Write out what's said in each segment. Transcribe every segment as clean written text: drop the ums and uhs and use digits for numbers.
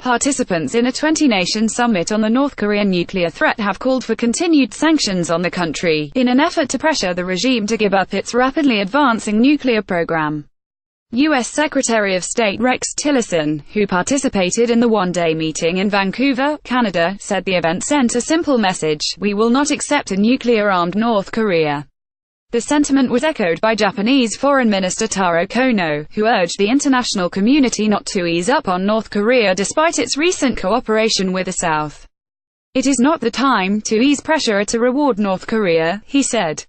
participants in a 20-nation summit on the North Korean nuclear threat have called for continued sanctions on the country, in an effort to pressure the regime to give up its rapidly advancing nuclear program. U.S. Secretary of State Rex Tillerson, who participated in the one-day meeting in Vancouver, Canada, said the event sent a simple message: we will not accept a nuclear-armed North Korea. The sentiment was echoed by Japanese Foreign Minister Taro, who urged the international community not to ease up on North Korea despite its recent cooperation with the South. It is not the time to ease pressure to reward North Korea, he said.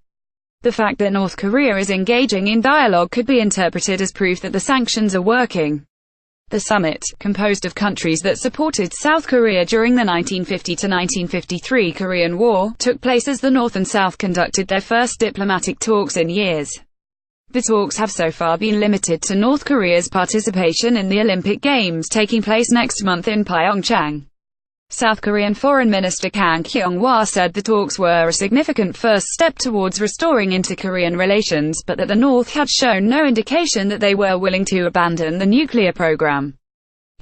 The fact that North Korea is engaging in dialogue could be interpreted as proof that the sanctions are working. The summit, composed of countries that supported South Korea during the 1950–1953 Korean War, took place as the North and South conducted their first diplomatic talks in years. The talks have so far been limited to North Korea's participation in the Olympic Games taking place next month in Pyeongchang. South Korean Foreign Minister Kyung-wha said the talks were a significant first step towards restoring inter-Korean relations, but that the North had shown no indication that they were willing to abandon the nuclear program.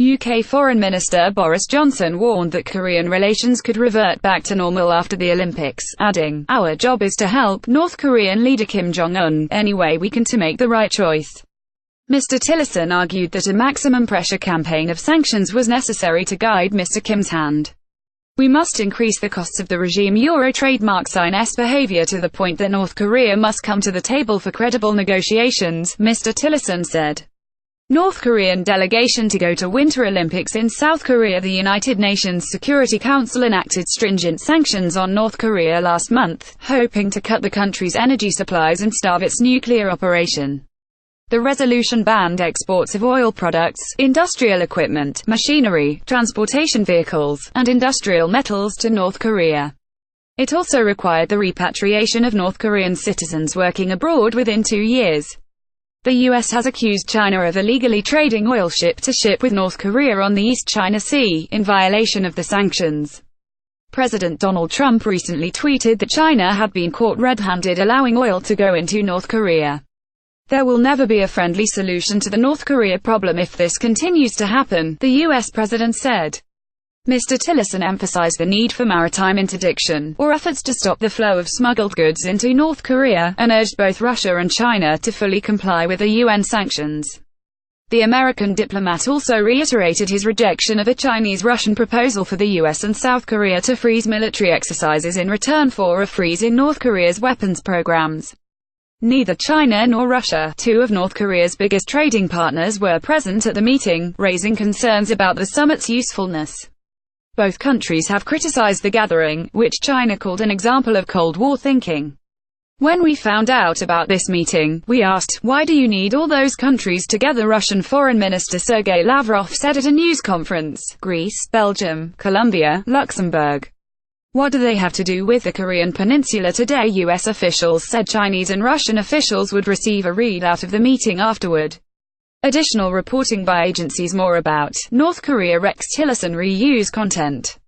UK Foreign Minister Boris Johnson warned that Korean relations could revert back to normal after the Olympics, adding, "Our job is to help North Korean leader Kim Jong-un any way we can to make the right choice." Mr. Tillerson argued that a maximum pressure campaign of sanctions was necessary to guide Mr. Kim's hand. "We must increase the costs of the regime Euro trademark sign-s behavior to the point that North Korea must come to the table for credible negotiations," Mr. Tillerson said. North Korean delegation to go to Winter Olympics in South Korea. The United Nations Security Council enacted stringent sanctions on North Korea last month, hoping to cut the country's energy supplies and starve its nuclear operation. The resolution banned exports of oil products, industrial equipment, machinery, transportation vehicles, and industrial metals to North Korea. It also required the repatriation of North Korean citizens working abroad within 2 years. The U.S. has accused China of illegally trading oil ship-to-ship with North Korea on the East China Sea, in violation of the sanctions. President Donald Trump recently tweeted that China had been caught red-handed allowing oil to go into North Korea. "There will never be a friendly solution to the North Korea problem if this continues to happen," the U.S. president said. Mr. Tillerson emphasized the need for maritime interdiction, or efforts to stop the flow of smuggled goods into North Korea, and urged both Russia and China to fully comply with the UN sanctions. The American diplomat also reiterated his rejection of a Chinese-Russian proposal for the U.S. and South Korea to freeze military exercises in return for a freeze in North Korea's weapons programs. Neither China nor Russia, two of North Korea's biggest trading partners, were present at the meeting, raising concerns about the summit's usefulness. Both countries have criticized the gathering, which China called an example of Cold War thinking. "When we found out about this meeting, we asked, why do you need all those countries together?" Russian Foreign Minister Sergei Lavrov said at a news conference. "Greece, Belgium, Colombia, Luxembourg. What do they have to do with the Korean peninsula today?" U.S. officials said Chinese and Russian officials would receive a readout of the meeting afterward. Additional reporting by agencies more about North Korea. Rex Tillerson reuse content.